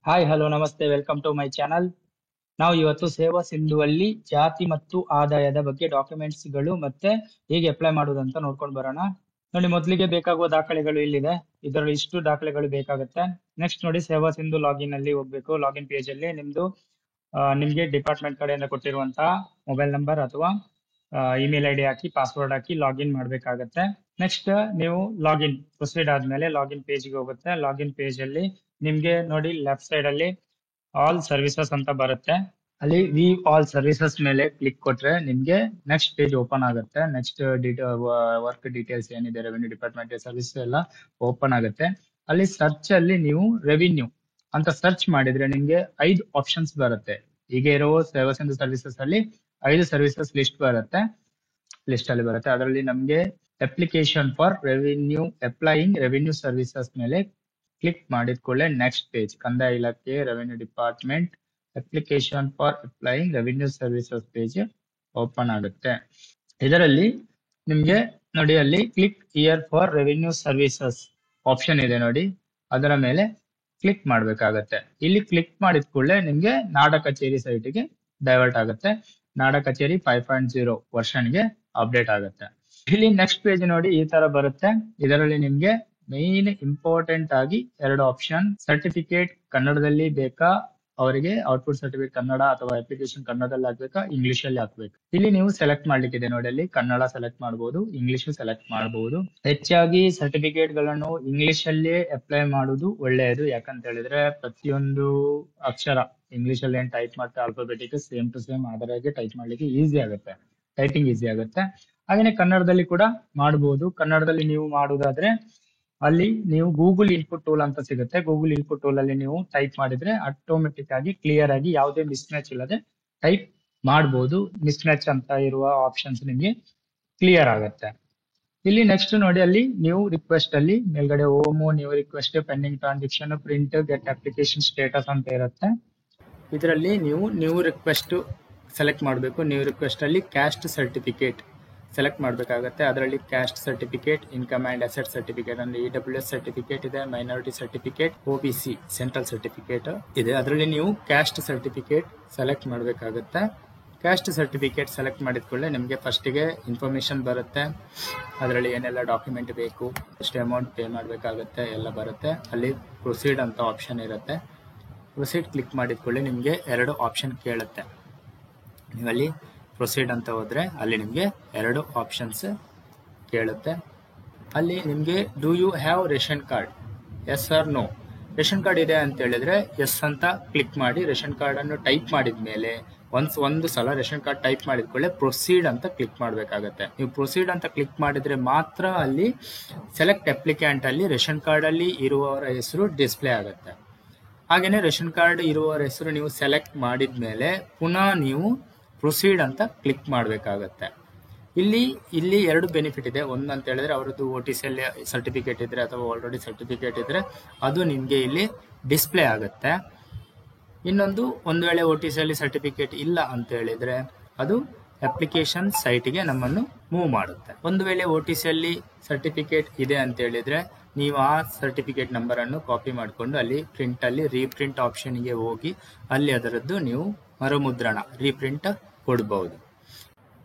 Hi hello ನಮಸ್ತೆ welcome to my channel. ನಾವು ಇವತ್ತು ಸೇವಾ ಸಿಂಧುವಲ್ಲಿ ಜಾತಿ ಮತ್ತು ಆದಾಯದ ಬಗ್ಗೆ ಡಾಕ್ಯುಮೆಂಟ್ಸ್ಗಳು ಮತ್ತೆ ಹೇಗೆ ಅಪ್ಲೈ ಮಾಡುವುದಂತ ನೋಡ್ಕೊಂಡು ಬರೋಣ. ನೋಡಿ, ಮೊದಲಿಗೆ ಬೇಕಾಗುವ ದಾಖಲೆಗಳು ಇಲ್ಲಿದೆ. ಇದರಲ್ಲಿ ಇಷ್ಟು ದಾಖಲೆಗಳು ಬೇಕಾಗುತ್ತೆ. ನೆಕ್ಸ್ಟ್ ನೋಡಿ, ಸೇವಾ ಸಿಂಧು ಲಾಗಿನ್ ಅಲ್ಲಿ ಹೋಗ್ಬೇಕು. ಲಾಗಿನ್ ಪೇಜ್ ಅಲ್ಲಿ ನಿಮ್ಗೆ ಡಿಪಾರ್ಟ್ಮೆಂಟ್ ಕಡೆಯಿಂದ ಕೊಟ್ಟಿರುವಂತಹ ಮೊಬೈಲ್ ನಂಬರ್ ಅಥವಾ ಇಮೇಲ್ ಐಡಿ ಹಾಕಿ ಪಾಸ್ವರ್ಡ್ ಹಾಕಿ ಲಾಗಿನ್ ಮಾಡ್ಬೇಕಾಗತ್ತೆ. ನೆಕ್ಸ್ಟ್ ನೀವು ಲಾಗಿನ್ ಪ್ರೊಸೀಡ್ ಆದ್ಮೇಲೆ ಲಾಗಿನ್ ಪೇಜ್ಗೆ ಹೋಗುತ್ತೆ. ಲಾಗಿನ್ ಪೇಜ್ ಅಲ್ಲಿ ನಿಮ್ಗೆ ನೋಡಿ ಲೆಫ್ಟ್ ಸೈಡ್ ಅಲ್ಲಿ ಆಲ್ ಸರ್ವಿಸಸ್ ಅಂತ ಬರುತ್ತೆ. ಅಲ್ಲಿ ವಿ ಆಲ್ ಸರ್ವಿಸಸ್ ಮೇಲೆ ಕ್ಲಿಕ್ ಕೊಟ್ರೆ ನಿಮ್ಗೆ ನೆಕ್ಸ್ಟ್ ಪೇಜ್ ಓಪನ್ ಆಗುತ್ತೆ. ನೆಕ್ಸ್ಟ್ ವರ್ಕ್ ಡೀಟೇಲ್ಸ್ ಏನಿದೆ, ರೆವಿನ್ಯೂ ಡಿಪಾರ್ಟ್ಮೆಂಟ್ ಸರ್ವಿಸ್ ಎಲ್ಲ ಓಪನ್ ಆಗುತ್ತೆ. ಅಲ್ಲಿ ಸರ್ಚ್ ಅಲ್ಲಿ ನೀವು ರೆವಿನ್ಯೂ ಅಂತ ಸರ್ಚ್ ಮಾಡಿದ್ರೆ ನಿಮ್ಗೆ 5 ಆಪ್ಷನ್ಸ್ ಬರುತ್ತೆ. ಈಗ ಇರೋ ಸೇವಾ ಸಿಂಧು ಸರ್ವಿಸಸ್ ಅಲ್ಲಿ 5 ಸರ್ವಿಸಸ್ ಲಿಸ್ಟ್ ಅಲ್ಲಿ ಬರುತ್ತೆ. ಅದರಲ್ಲಿ ನಮ್ಗೆ application for revenue applying revenue services ಮೇಲೆ ಕ್ಲಿಕ್ ಮಾಡಿದ ಕೂಡಲೇ ನೆಕ್ಸ್ಟ್ ಪೇಜ್ ಕಂದಾಯ ಇಲಾಖೆ revenue department application for applying revenue services page open ಆಗುತ್ತೆ. ಇದರಲ್ಲಿ ನಿಮ್ಗೆ ನೋಡಿ ಅಲ್ಲಿ click here for revenue services option ಇದೆ ನೋಡಿ, ಅದರ ಮೇಲೆ ಕ್ಲಿಕ್ ಮಾಡ್ಬೇಕಾಗತ್ತೆ. ಇಲ್ಲಿ ಕ್ಲಿಕ್ ಮಾಡಿದ ಕೂಡಲೇ ನಿಮ್ಗೆ ನಾಡ ಕಚೇರಿ ಸೈಟ್ಗೆ ಡೈವರ್ಟ್ ಆಗುತ್ತೆ. ನಾಡ ಕಚೇರಿ 5.0 ವರ್ಷನ್ಗೆ ಅಪ್ಡೇಟ್ ಆಗುತ್ತೆ. ಇಲ್ಲಿ ನೆಕ್ಸ್ಟ್ ಪೇಜ್ ನೋಡಿ ಈ ತರ ಬರುತ್ತೆ. ಇದರಲ್ಲಿ ನಿಮ್ಗೆ ಮೇನ್ ಇಂಪಾರ್ಟೆಂಟ್ ಆಗಿ 2 ಆಪ್ಷನ್, ಸರ್ಟಿಫಿಕೇಟ್ ಕನ್ನಡದಲ್ಲಿ ಬೇಕಾ ಅವರಿಗೆ ಔಟ್ಪುಟ್ ಸರ್ಟಿಫಿಕೇಟ್ ಕನ್ನಡ ಅಥವಾ ಅಪ್ಲಿಕೇಶನ್ ಕನ್ನಡದಲ್ಲಿ ಹಾಕ್ಬೇಕಾ ಇಂಗ್ಲಿಷ್ ಅಲ್ಲಿ ಹಾಕ್ಬೇಕು. ಇಲ್ಲಿ ನೀವು ಸೆಲೆಕ್ಟ್ ಮಾಡ್ಲಿಕ್ಕಿದೆ ನೋಡಿ, ಅಲ್ಲಿ ಕನ್ನಡ ಸೆಲೆಕ್ಟ್ ಮಾಡಬಹುದು, ಇಂಗ್ಲಿಷ್ ಸೆಲೆಕ್ಟ್ ಮಾಡಬಹುದು. ಹೆಚ್ಚಾಗಿ ಸರ್ಟಿಫಿಕೇಟ್ ಗಳನ್ನು ಇಂಗ್ಲಿಷ್ ಅಲ್ಲಿ ಅಪ್ಲೈ ಮಾಡುವುದು ಒಳ್ಳೆಯದು. ಯಾಕಂತ ಹೇಳಿದ್ರೆ ಪ್ರತಿಯೊಂದು ಅಕ್ಷರ ಇಂಗ್ಲಿಷ್ ಅಲ್ಲಿ ಏನ್ ಟೈಪ್ ಮಾಡ್ತಾ ಆಲ್ಫಾಬೆಟಿಕ್ ಸೇಮ್ ಟು ಸೇಮ್ ಅದರಾಗೆ ಟೈಪ್ ಮಾಡ್ಲಿಕ್ಕೆ ಈಸಿ ಆಗುತ್ತೆ, ಟೈಪಿಂಗ್ ಈಸಿ ಆಗುತ್ತೆ. ಹಾಗೇನೆ ಕನ್ನಡದಲ್ಲಿ ಕೂಡ ಮಾಡಬಹುದು. ಕನ್ನಡದಲ್ಲಿ ನೀವು ಮಾಡುವುದಾದ್ರೆ ಅಲ್ಲಿ ನೀವು ಗೂಗಲ್ ಇನ್ಪುಟ್ ಟೂಲ್ ಅಂತ ಸಿಗುತ್ತೆ. ಗೂಗಲ್ ಇನ್ಪುಟ್ ಟೂಲ್ ಅಲ್ಲಿ ನೀವು ಟೈಪ್ ಮಾಡಿದ್ರೆ ಆಟೋಮೆಟಿಕ್ ಆಗಿ ಕ್ಲಿಯರ್ ಆಗಿ ಯಾವುದೇ ಮಿಸ್ ಮ್ಯಾಚ್ ಇಲ್ಲದೆ ಟೈಪ್ ಮಾಡಬಹುದು. ಮಿಸ್ ಮ್ಯಾಚ್ ಅಂತ ಇರುವ ಆಪ್ಷನ್ಸ್ ನಿಮ್ಗೆ ಕ್ಲಿಯರ್ ಆಗುತ್ತೆ. ಇಲ್ಲಿ ನೆಕ್ಸ್ಟ್ ನೋಡಿ, ಅಲ್ಲಿ ನ್ಯೂ ರಿಕ್ವೆಸ್ಟ್ ಅಲ್ಲಿ ಮೇಲ್ಗಡೆ ಓಮೋ new request pending transaction print get application status ಅಂತ ಇರುತ್ತೆ. ಇದರಲ್ಲಿ ನೀವು ನ್ಯೂ ರಿಕ್ವೆಸ್ಟ್ ಸೆಲೆಕ್ಟ್ ಮಾಡಬೇಕು. ನ್ಯೂ ರಿಕ್ವೆಸ್ಟ್ ಅಲ್ಲಿ ಕ್ಯಾಸ್ಟ್ ಸರ್ಟಿಫಿಕೇಟ್ ಸೆಲೆಕ್ಟ್ ಮಾಡಬೇಕಾಗುತ್ತೆ. ಅದರಲ್ಲಿ caste certificate, income and asset certificate ಅಂದ್ರೆ EWS ಸರ್ಟಿಫಿಕೇಟ್ ಇದೆ, minority certificate, OBC central certificate ಇದೆ. ಅದರಲ್ಲಿ ನೀವು ಕ್ಯಾಸ್ಟ್ ಸರ್ಟಿಫಿಕೇಟ್ ಸೆಲೆಕ್ಟ್ ಮಾಡಬೇಕಾಗುತ್ತೆ. ಕ್ಯಾಸ್ಟ್ ಸರ್ಟಿಫಿಕೇಟ್ ಸೆಲೆಕ್ಟ್ ಮಾಡಿದ ಕೂಡಲೇ ನಿಮಗೆ ಫಸ್ಟಿಗೆ ಇನ್ಫಾರ್ಮೇಶನ್ ಬರುತ್ತೆ. ಅದರಲ್ಲಿ ಏನೆಲ್ಲ ಡಾಕ್ಯುಮೆಂಟ್ ಬೇಕು, ಎಷ್ಟು ಅಮೌಂಟ್ ಪೇ ಮಾಡಬೇಕಾಗುತ್ತೆ ಎಲ್ಲ ಬರುತ್ತೆ. ಅಲ್ಲಿ ಪ್ರೊಸೀಡ್ ಅಂತ ಆಪ್ಷನ್ ಇರುತ್ತೆ. ಪ್ರೊಸೀಡ್ ಕ್ಲಿಕ್ ಮಾಡಿದ ಕೂಡಲೇ ನಿಮಗೆ 2 ಆಪ್ಷನ್ ಕೇಳುತ್ತೆ. ನೀವಲ್ಲಿ ಪ್ರೊಸೀಡ್ ಅಂತ ಹೋದ್ರೆ ಅಲ್ಲಿ ನಿಮಗೆ 2 ಆಪ್ಷನ್ಸ್ ಕೇಳುತ್ತೆ. ಅಲ್ಲಿ ನಿಮಗೆ do you have ration card, yes or no. Ration card ಇದೆ ಅಂತ ಹೇಳಿದ್ರೆ ಎಸ್ ಅಂತ ಕ್ಲಿಕ್ ಮಾಡಿ ರೇಷನ್ ಕಾರ್ಡ್ ಅನ್ನು ಟೈಪ್ ಮಾಡಿದ ಮೇಲೆ ಒಂದು ಸಲ ರೇಷನ್ ಕಾರ್ಡ್ ಟೈಪ್ ಮಾಡಿದ ಕೂಡಲೇ ಪ್ರೊಸೀಡ್ ಅಂತ ಕ್ಲಿಕ್ ಮಾಡಬೇಕಾಗತ್ತೆ. ನೀವು ಪ್ರೊಸೀಡ್ ಅಂತ ಕ್ಲಿಕ್ ಮಾಡಿದ್ರೆ ಮಾತ್ರ ಅಲ್ಲಿ ಸೆಲೆಕ್ಟ್ ಅಪ್ಲಿಕ್ಯಾಂಟ್ ಅಲ್ಲಿ ರೇಷನ್ ಕಾರ್ಡ್ ಅಲ್ಲಿ ಇರುವವರ ಹೆಸರು ಡಿಸ್ಪ್ಲೇ ಆಗುತ್ತೆ. ಹಾಗೇನೆ ರೇಷನ್ ಕಾರ್ಡ್ ಇರುವವರ ಹೆಸರು ನೀವು ಸೆಲೆಕ್ಟ್ ಮಾಡಿದ ಮೇಲೆ ಪುನಃ ನೀವು ಪ್ರೊಸೀಡ್ ಅಂತ ಕ್ಲಿಕ್ ಮಾಡಬೇಕಾಗತ್ತೆ. ಇಲ್ಲಿ 2 ಬೆನಿಫಿಟ್ ಇದೆ. ಒಂದು ಅಂತ ಹೇಳಿದ್ರೆ ಅವರದ್ದು OTC ಸರ್ಟಿಫಿಕೇಟ್ ಇದ್ರೆ ಅಥವಾ ಆಲ್ರೆಡಿ ಸರ್ಟಿಫಿಕೇಟ್ ಇದ್ರೆ ಅದು ನಿಮ್ಗೆ ಇಲ್ಲಿ ಡಿಸ್ಪ್ಲೇ ಆಗುತ್ತೆ. ಇನ್ನೊಂದು, ಒಂದು ವೇಳೆ OTC ಸರ್ಟಿಫಿಕೇಟ್ ಇಲ್ಲ ಅಂತ ಹೇಳಿದ್ರೆ ಅದು ಅಪ್ಲಿಕೇಶನ್ ಸೈಟ್ಗೆ ನಮ್ಮನ್ನು ಮೂವ್ ಮಾಡುತ್ತೆ. ಒಂದು ವೇಳೆ OTC ಸರ್ಟಿಫಿಕೇಟ್ ಇದೆ ಅಂತ ಹೇಳಿದ್ರೆ ನೀವು ಆ ಸರ್ಟಿಫಿಕೇಟ್ ನಂಬರ್ ಅನ್ನು ಕಾಪಿ ಮಾಡಿಕೊಂಡು ಅಲ್ಲಿ ಪ್ರಿಂಟ್ ಅಲ್ಲಿ ರೀಪ್ರಿಂಟ್ ಆಪ್ಷನ್ಗೆ ಹೋಗಿ ಅಲ್ಲಿ ಅದರದ್ದು ನೀವು ಮರುಮುದ್ರಣ ರೀಪ್ರಿಂಟ್ ಕೊಡಬಹುದು.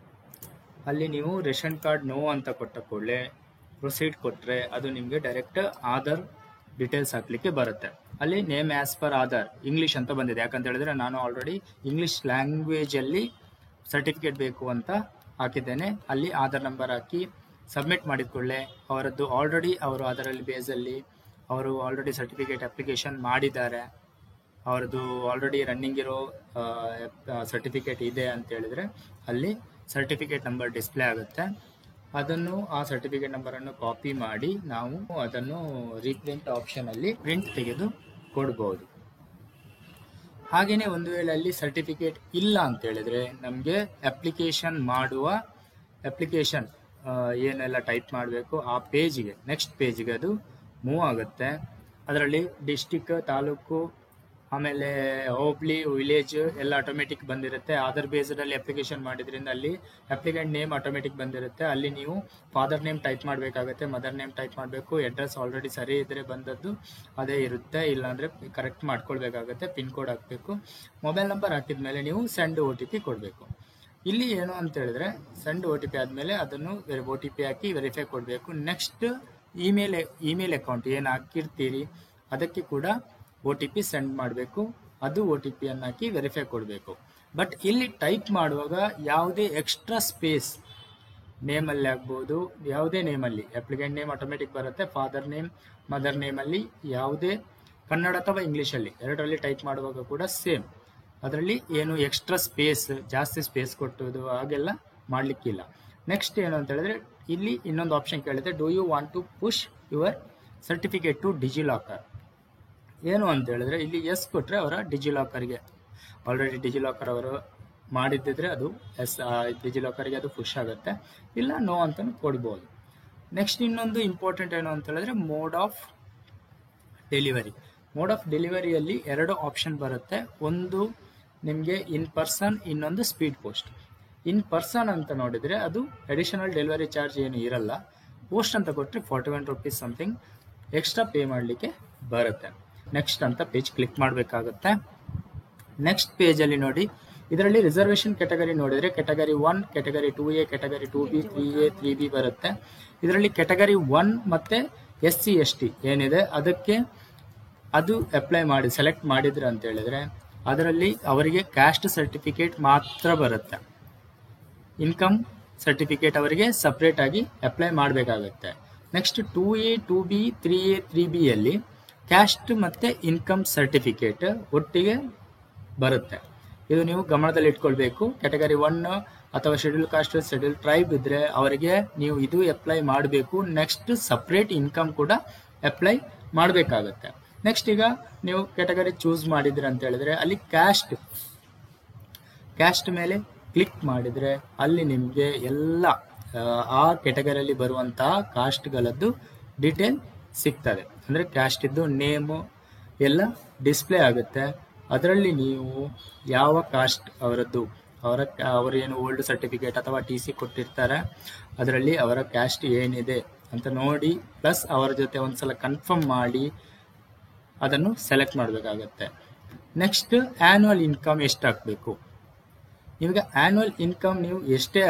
ಅಲ್ಲಿ ನೀವು ರೇಷನ್ ಕಾರ್ಡ್ ನೋ ಅಂತ ಕೊಟ್ಟ ಕೂಡಲೇ ಪ್ರೊಸೀಡ್ ಕೊಟ್ರೆ ಅದು ನಿಮಗೆ ಡೈರೆಕ್ಟ್ ಆಧಾರ್ ಡೀಟೇಲ್ಸ್ ಹಾಕ್ಲಿಕ್ಕೆ ಬರುತ್ತೆ. ಅಲ್ಲಿ name as per Aadhaar English ಅಂತ ಬಂದಿದೆ. ಯಾಕಂತ ಹೇಳಿದ್ರೆ ನಾನು ಆಲ್ರೆಡಿ ಇಂಗ್ಲಿಷ್ ಲ್ಯಾಂಗ್ವೇಜ್ ಅಲ್ಲಿ ಸರ್ಟಿಫಿಕೇಟ್ ಬೇಕು ಅಂತ ಹಾಕಿದ್ದೇನೆ. ಅಲ್ಲಿ ಆಧಾರ್ ನಂಬರ್ ಹಾಕಿ ಸಬ್ಮಿಟ್ ಮಾಡಿದ ಕೂಡಲೇ ಅವರದ್ದು ಆಲ್ರೆಡಿ ಅವರು ಅದರಲ್ಲಿ ಬೇಸಲ್ಲಿ ಅವರು ಆಲ್ರೆಡಿ ಸರ್ಟಿಫಿಕೇಟ್ ಅಪ್ಲಿಕೇಶನ್ ಮಾಡಿದ್ದಾರೆ, ಅವ್ರದ್ದು ಆಲ್ರೆಡಿ ರನ್ನಿಂಗ್ ಇರೋ ಸರ್ಟಿಫಿಕೇಟ್ ಇದೆ ಅಂತ ಹೇಳಿದ್ರೆ ಅಲ್ಲಿ ಸರ್ಟಿಫಿಕೇಟ್ ನಂಬರ್ ಡಿಸ್ಪ್ಲೇ ಆಗುತ್ತೆ. ಅದನ್ನು ಆ ಸರ್ಟಿಫಿಕೇಟ್ ನಂಬರ್ ಅನ್ನು ಕಾಪಿ ಮಾಡಿ ನಾವು ಅದನ್ನು ರೀಪ್ರಿಂಟ್ ಆಪ್ಷನ್ ಅಲ್ಲಿ ಪ್ರಿಂಟ್ ತೆಗೆದು ಕೊಡಬಹುದು. ಹಾಗೇನೆ ಒಂದು ವೇಳೆ ಅಲ್ಲಿ ಸರ್ಟಿಫಿಕೇಟ್ ಇಲ್ಲ ಅಂತ ಹೇಳಿದ್ರೆ ನಮಗೆ ಅಪ್ಲಿಕೇಶನ್ ಮಾಡುವ ಅಪ್ಲಿಕೇಶನ್ ಏನೆಲ್ಲ ಟೈಪ್ ಮಾಡಬೇಕು ಆ ಪೇಜ್ಗೆ ನೆಕ್ಸ್ಟ್ ಪೇಜ್ಗೆ ಅದು ಮೂವ್ ಆಗುತ್ತೆ. ಅದರಲ್ಲಿ ಡಿಸ್ಟಿಕ್, ತಾಲೂಕು, ಆಮೇಲೆ ಹೋಬ್ಳಿ ವಿಲೇಜ್ ಎಲ್ಲ ಆಟೋಮೆಟಿಕ್ ಬಂದಿರುತ್ತೆ. ಆಧಾರ್ ಬೇಸ್ಡ್ ಅಲ್ಲಿ ಅಪ್ಲಿಕೇಶನ್ ಮಾಡಿದ್ರಿಂದ ಅಲ್ಲಿ ಅಪ್ಲಿಕೆಂಟ್ ನೇಮ್ ಆಟೋಮೆಟಿಕ್ ಬಂದಿರುತ್ತೆ. ಅಲ್ಲಿ ನೀವು ಫಾದರ್ ನೇಮ್ ಟೈಪ್ ಮಾಡಬೇಕಾಗುತ್ತೆ, ಮದರ್ ನೇಮ್ ಟೈಪ್ ಮಾಡಬೇಕು. ಅಡ್ರೆಸ್ ಆಲ್ರೆಡಿ ಸರಿ ಇದ್ರೆ ಬಂದದ್ದು ಅದೇ ಇರುತ್ತೆ, ಇಲ್ಲಾಂದ್ರೆ ಕರೆಕ್ಟ್ ಮಾಡ್ಕೊಳ್ಬೇಕಾಗುತ್ತೆ. ಪಿನ್ ಕೋಡ್ ಹಾಕಬೇಕು. ಮೊಬೈಲ್ ನಂಬರ್ ಹಾಕಿದ್ಮೇಲೆ ನೀವು ಸೆಂಡ್ OTP ಕೊಡಬೇಕು. ಇಲ್ಲಿ ಏನು ಅಂತ ಹೇಳಿದ್ರೆ ಸೆಂಡ್ OTP ಆದ್ಮೇಲೆ ಅದನ್ನು OTP ಹಾಕಿ ವೆರಿಫೈ ಕೊಡಬೇಕು. ನೆಕ್ಸ್ಟ್ ಇಮೇಲ್ ಅಕೌಂಟ್ ಏನು ಹಾಕಿರ್ತೀರಿ ಅದಕ್ಕೆ ಕೂಡ OTP ಸೆಂಡ್ ಮಾಡಬೇಕು. ಅದು OTP ಅನ್ನು ಹಾಕಿ ವೆರಿಫೈ ಕೊಡಬೇಕು. ಬಟ್ ಇಲ್ಲಿ ಟೈಪ್ ಮಾಡುವಾಗ ಯಾವುದೇ ಎಕ್ಸ್ಟ್ರಾ ಸ್ಪೇಸ್ ನೇಮಲ್ಲಿ ಆಗ್ಬೋದು, ಯಾವುದೇ ನೇಮಲ್ಲಿ ಅಪ್ಲಿಕೆಂಟ್ ನೇಮ್ ಆಟೋಮೆಟಿಕ್ ಬರುತ್ತೆ. ಫಾದರ್ ನೇಮ್, ಮದರ್ ನೇಮಲ್ಲಿ ಯಾವುದೇ ಕನ್ನಡ ಅಥವಾ ಇಂಗ್ಲೀಷಲ್ಲಿ ಎರಡರಲ್ಲಿ ಟೈಪ್ ಮಾಡುವಾಗ ಕೂಡ ಸೇಮ್. ಅದರಲ್ಲಿ ಏನು ಎಕ್ಸ್ಟ್ರಾ ಸ್ಪೇಸ್, ಜಾಸ್ತಿ ಸ್ಪೇಸ್ ಕೊಟ್ಟುವುದು ಹಾಗೆಲ್ಲ ಮಾಡಲಿಕ್ಕಿಲ್ಲ. ನೆಕ್ಸ್ಟ್ ಏನು ಅಂತ ಹೇಳಿದ್ರೆ ಇಲ್ಲಿ ಇನ್ನೊಂದು ಆಪ್ಷನ್ ಕೇಳಿದೆ, do you want to push your certificate to DigiLocker. ಏನು ಅಂತ ಹೇಳಿದ್ರೆ ಇಲ್ಲಿ ಎಸ್ ಕೊಟ್ಟರೆ ಅವರ ಡಿಜಿಲಾಕರ್ಗೆ ಆಲ್ರೆಡಿ ಡಿಜಿಲಾಕರ್ ಅವರು ಮಾಡಿದ್ದಿದ್ರೆ ಅದು ಎಸ್, ಡಿಜಿಲಾಕರ್ಗೆ ಅದು ಪುಷ್ ಆಗುತ್ತೆ. ಇಲ್ಲ ನೋ ಅಂತಲೂ ಕೊಡ್ಬೋದು. ನೆಕ್ಸ್ಟ್ ಇನ್ನೊಂದು ಇಂಪಾರ್ಟೆಂಟ್ ಏನು ಅಂತ ಹೇಳಿದ್ರೆ mode of delivery. Mode of ಡೆಲಿವರಿಯಲ್ಲಿ ಎರಡು ಆಪ್ಷನ್ ಬರುತ್ತೆ. ಒಂದು ನಿಮಗೆ ಇನ್ ಪರ್ಸನ್, ಇನ್ನೊಂದು ಸ್ಪೀಡ್ ಪೋಸ್ಟ್. ಇನ್ ಪರ್ಸನ್ ಅಂತ ನೋಡಿದರೆ ಅದು ಅಡಿಷನಲ್ ಡೆಲಿವರಿ ಚಾರ್ಜ್ ಏನು ಇರಲ್ಲ. ಪೋಸ್ಟ್ ಅಂತ ಕೊಟ್ಟರೆ 41 ರೂಪೀಸ್ ಸಮಥಿಂಗ್ ಎಕ್ಸ್ಟ್ರಾ ಪೇ ಮಾಡಲಿಕ್ಕೆ ಬರುತ್ತೆ. ನೆಕ್ಸ್ಟ್ ಅಂತ ಪೇಜ್ ಕ್ಲಿಕ್ ಮಾಡಬೇಕಾಗುತ್ತೆ. ನೆಕ್ಸ್ಟ್ ಪೇಜಲ್ಲಿ ನೋಡಿ, ಇದರಲ್ಲಿ ರಿಸರ್ವೇಷನ್ ಕ್ಯಾಟಗರಿ ನೋಡಿದರೆ category 1, category 2A, category 2B, 3A, 3B ಬರುತ್ತೆ. ಇದರಲ್ಲಿ ಕ್ಯಾಟಗರಿ 1 ಮತ್ತು SC ST ಏನಿದೆ ಅದಕ್ಕೆ ಅದು ಅಪ್ಲೈ ಮಾಡಿ ಸೆಲೆಕ್ಟ್ ಮಾಡಿದ್ರೆ ಅಂತ ಹೇಳಿದ್ರೆ ಅದರಲ್ಲಿ ಅವರಿಗೆ ಕ್ಯಾಸ್ಟ್ ಸರ್ಟಿಫಿಕೇಟ್ ಮಾತ್ರ ಬರುತ್ತೆ. ಇನ್ಕಮ್ ಸರ್ಟಿಫಿಕೇಟ್ ಅವರಿಗೆ ಸಪ್ರೇಟ್ ಆಗಿ ಅಪ್ಲೈ ಮಾಡಬೇಕಾಗುತ್ತೆ. ನೆಕ್ಸ್ಟ್ 2A, 2B, 3A, 3Bಯಲ್ಲಿ ಕ್ಯಾಸ್ಟ್ ಮತ್ತು ಇನ್ಕಮ್ ಸರ್ಟಿಫಿಕೇಟ್ ಒಟ್ಟಿಗೆ ಬರುತ್ತೆ. ಇದು ನೀವು ಗಮನದಲ್ಲಿ ಇಟ್ಕೊಳ್ಬೇಕು. ಕ್ಯಾಟಗರಿ 1 ಅಥವಾ ಶೆಡ್ಯೂಲ್ ಕಾಸ್ಟ್, ಶೆಡ್ಯೂಲ್ ಟ್ರೈಬ್ ಇದ್ರೆ ಅವರಿಗೆ ನೀವು ಇದು ಅಪ್ಲೈ ಮಾಡಬೇಕು. ನೆಕ್ಸ್ಟ್ ಸಪ್ರೇಟ್ ಇನ್ಕಮ್ ಕೂಡ ಅಪ್ಲೈ ಮಾಡಬೇಕಾಗುತ್ತೆ. ನೆಕ್ಸ್ಟ್ ಈಗ ನೀವು ಕ್ಯಾಟಗರಿ ಚೂಸ್ ಮಾಡಿದ್ರೆ ಅಂತ ಹೇಳಿದ್ರೆ ಅಲ್ಲಿ ಕ್ಯಾಸ್ಟ್ ಮೇಲೆ ಕ್ಲಿಕ್ ಮಾಡಿದ್ರೆ ಅಲ್ಲಿ ನಿಮಗೆ ಎಲ್ಲ ಆ ಕ್ಯಾಟಗರಿಯಲ್ಲಿ ಬರುವಂತಹ ಕಾಸ್ಟ್ಗಳದ್ದು ಡೀಟೇಲ್ ಸಿಗ್ತದೆ. ಅಂದರೆ ಕ್ಯಾಸ್ಟ್ ಇದ್ದು ನೇಮು ಎಲ್ಲ ಡಿಸ್ಪ್ಲೇ ಆಗುತ್ತೆ. ಅದರಲ್ಲಿ ನೀವು ಯಾವ ಕಾಸ್ಟ್ ಅವರದ್ದು, ಅವರೇನು ಓಲ್ಡ್ ಸರ್ಟಿಫಿಕೇಟ್ ಅಥವಾ TC ಕೊಟ್ಟಿರ್ತಾರೆ ಅದರಲ್ಲಿ ಅವರ ಕ್ಯಾಸ್ಟ್ ಏನಿದೆ ಅಂತ ನೋಡಿ, ಪ್ಲಸ್ ಅವರ ಜೊತೆ ಒಂದ್ಸಲ ಕನ್ಫರ್ಮ್ ಮಾಡಿ ಅದನ್ನು ಸೆಲೆಕ್ಟ್ ಮಾಡಬೇಕಾಗತ್ತೆ. ನೆಕ್ಸ್ಟ್ ಆ್ಯನ್ಯುವಲ್ ಇನ್ಕಮ್ ಎಷ್ಟು ಹಾಕಬೇಕು. ನಿಮಗೆ ಆ್ಯನ್ಯುವಲ್ ಇನ್ಕಮ್ ನೀವು ಎಷ್ಟೇ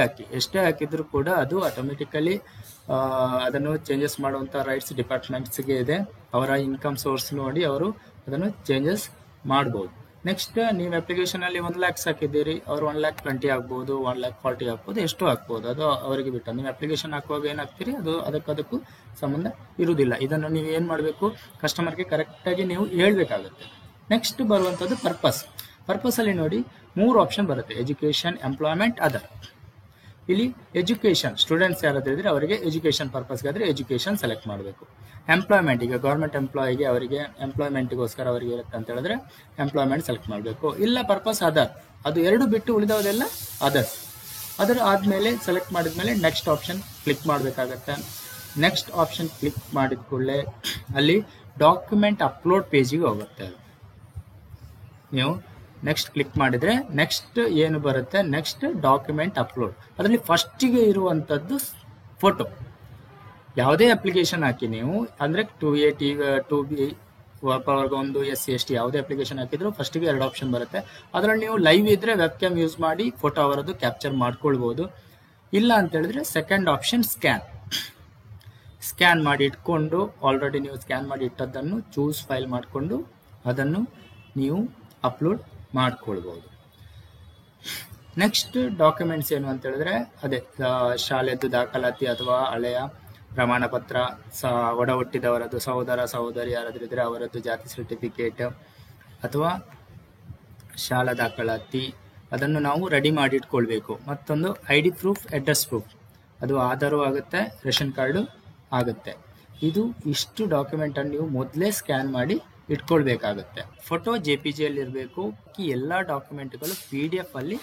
ಹಾಕಿದ್ರು ಕೂಡ ಅದು ಆಟೋಮೆಟಿಕಲಿ ಅದನ್ನು ಚೇಂಜಸ್ ಮಾಡುವಂಥ ರೈಟ್ಸ್ ಡಿಪಾರ್ಟ್ಮೆಂಟ್ಸ್ಗೆ ಇದೆ. ಅವರ ಇನ್ಕಮ್ ಸೋರ್ಸ್ ನೋಡಿ ಅವರು ಅದನ್ನು ಚೇಂಜಸ್ ಮಾಡ್ಬೋದು. ನೆಕ್ಸ್ಟ್ ನೀವು ಅಪ್ಲಿಕೇಶನಲ್ಲಿ 1 lakhs ಹಾಕಿದ್ದೀರಿ, ಅವರು 1,20,000 ಆಗ್ಬೋದು, 1,40,000 ಆಗ್ಬೋದು, ಎಷ್ಟು ಹಾಕ್ಬೋದು ಅದು ಅವರಿಗೆ ಬಿಟ್ಟು. ನೀವು ಅಪ್ಲಿಕೇಶನ್ ಹಾಕುವಾಗ ಏನು ಹಾಕ್ತೀರಿ ಅದು ಅದಕ್ಕೂ ಸಂಬಂಧ ಇರುವುದಿಲ್ಲ. ಇದನ್ನು ನೀವು ಏನು ಮಾಡಬೇಕು, ಕಸ್ಟಮರ್ಗೆ ಕರೆಕ್ಟಾಗಿ ನೀವು ಹೇಳ್ಬೇಕಾಗುತ್ತೆ. ನೆಕ್ಸ್ಟ್ ಬರುವಂಥದ್ದು ಪರ್ಪಸಲ್ಲಿ ನೋಡಿ 3 ಆಪ್ಷನ್ ಬರುತ್ತೆ, ಎಜುಕೇಷನ್, ಎಂಪ್ಲಾಯ್ಮೆಂಟ್, ಅದರ್. ಇಲ್ಲಿ ಎಜುಕೇಷನ್ ಸ್ಟೂಡೆಂಟ್ಸ್ ಯಾರಾದ್ರೂ ಇದ್ರೆ ಅವರಿಗೆ ಎಜುಕೇಷನ್ ಪರ್ಪಸ್ಗಾದ್ರೆ ಎಜುಕೇಷನ್ ಸೆಲೆಕ್ಟ್ ಮಾಡಬೇಕು. ಎಂಪ್ಲಾಯ್ಮೆಂಟ್, ಈಗ ಗೌರ್ಮೆಂಟ್ ಎಂಪ್ಲಾಯಿಗೆ ಅವರಿಗೆ ಎಂಪ್ಲಾಯ್ಮೆಂಟ್ಗೋಸ್ಕರ ಅವರಿಗೆ ಇರುತ್ತೆ ಅಂತ ಹೇಳಿದ್ರೆ ಎಂಪ್ಲಾಯ್ಮೆಂಟ್ ಸೆಲೆಕ್ಟ್ ಮಾಡಬೇಕು. ಇಲ್ಲ ಪರ್ಪಸ್ ಅದರ್, ಅದು ಎರಡು ಬಿಟ್ಟು ಉಳಿದವರೆಲ್ಲ ಅದರ್ ಆದಮೇಲೆ ಸೆಲೆಕ್ಟ್ ಮಾಡಿದ್ಮೇಲೆ ನೆಕ್ಸ್ಟ್ ಆಪ್ಷನ್ ಕ್ಲಿಕ್ ಮಾಡಬೇಕಾಗತ್ತೆ. ನೆಕ್ಸ್ಟ್ ಆಪ್ಷನ್ ಕ್ಲಿಕ್ ಮಾಡಿದ ಕೂಡಲೇ ಅಲ್ಲಿ ಡಾಕ್ಯುಮೆಂಟ್ ಅಪ್ಲೋಡ್ ಪೇಜಿಗೆ ಹೋಗುತ್ತೆ. ನೀವು ನೆಕ್ಸ್ಟ್ ಕ್ಲಿಕ್ ಮಾಡಿದರೆ ನೆಕ್ಸ್ಟ್ ಏನು ಬರುತ್ತೆ, ನೆಕ್ಸ್ಟ್ ಡಾಕ್ಯುಮೆಂಟ್ ಅಪ್ಲೋಡ್. ಅದರಲ್ಲಿ ಫಸ್ಟಿಗೆ ಇರುವಂಥದ್ದು ಫೋಟೋ. ಯಾವುದೇ ಅಪ್ಲಿಕೇಶನ್ ಹಾಕಿ ನೀವು, ಅಂದರೆ 2A, 2B, ವರ್ಗ 1, SC ST ಯಾವುದೇ ಅಪ್ಲಿಕೇಶನ್ ಹಾಕಿದ್ರು ಫಸ್ಟಿಗೆ 2 ಆಪ್ಷನ್ ಬರುತ್ತೆ. ಅದರಲ್ಲಿ ನೀವು ಲೈವ್ ಇದ್ರೆ ವೆಬ್ ಕ್ಯಾಮ್ ಯೂಸ್ ಮಾಡಿ ಫೋಟೋ ಅವರದ್ದು ಕ್ಯಾಪ್ಚರ್ ಮಾಡ್ಕೊಳ್ಬೋದು. ಇಲ್ಲ ಅಂತ ಹೇಳಿದ್ರೆ ಸೆಕೆಂಡ್ ಆಪ್ಷನ್ ಸ್ಕ್ಯಾನ್ ಮಾಡಿ ಇಟ್ಕೊಂಡು, ಆಲ್ರೆಡಿ ನೀವು ಸ್ಕ್ಯಾನ್ ಮಾಡಿ ಇಟ್ಟದ್ದನ್ನು ಚೂಸ್ ಫೈಲ್ ಮಾಡಿಕೊಂಡು ಅದನ್ನು ನೀವು ಅಪ್ಲೋಡ್ ಮಾಡ್ಕೊಳ್ಬೋದು. ನೆಕ್ಸ್ಟ್ ಡಾಕ್ಯುಮೆಂಟ್ಸ್ ಏನು ಅಂತ ಹೇಳಿದ್ರೆ ಅದೇ ಶಾಲೆದ್ದು ದಾಖಲಾತಿ ಅಥವಾ ಹಳೆಯ ಪ್ರಮಾಣ ಪತ್ರ, ಒಡ ಹುಟ್ಟಿದವರದ್ದು ಸಹೋದರ ಸಹೋದರಿ ಯಾರಾದ್ರೂ ಇದ್ರೆ ಅವರದ್ದು ಜಾತಿ ಸರ್ಟಿಫಿಕೇಟ್ ಅಥವಾ ಶಾಲಾ ದಾಖಲಾತಿ, ಅದನ್ನು ನಾವು ರೆಡಿ ಮಾಡಿ ಇಟ್ಕೊಳ್ಬೇಕು. ಮತ್ತೊಂದು ID ಪ್ರೂಫ್, ಅಡ್ರೆಸ್ ಪ್ರೂಫ್, ಅದು ಆಧಾರು ಆಗುತ್ತೆ, ರೇಷನ್ ಕಾರ್ಡು ಆಗುತ್ತೆ. ಇಷ್ಟು ಡಾಕ್ಯುಮೆಂಟನ್ನು ನೀವು ಮೊದಲೇ ಸ್ಕ್ಯಾನ್ ಮಾಡಿ ಇಟ್ಕೊಳ್ಬೇಕಾಗುತ್ತೆ. ಫೋಟೋ JPG ಅಲ್ಲಿ ಇರಬೇಕು. ಎಲ್ಲ ಡಾಕ್ಯುಮೆಂಟ್ಗಳು PDF ಅಲ್ಲಿ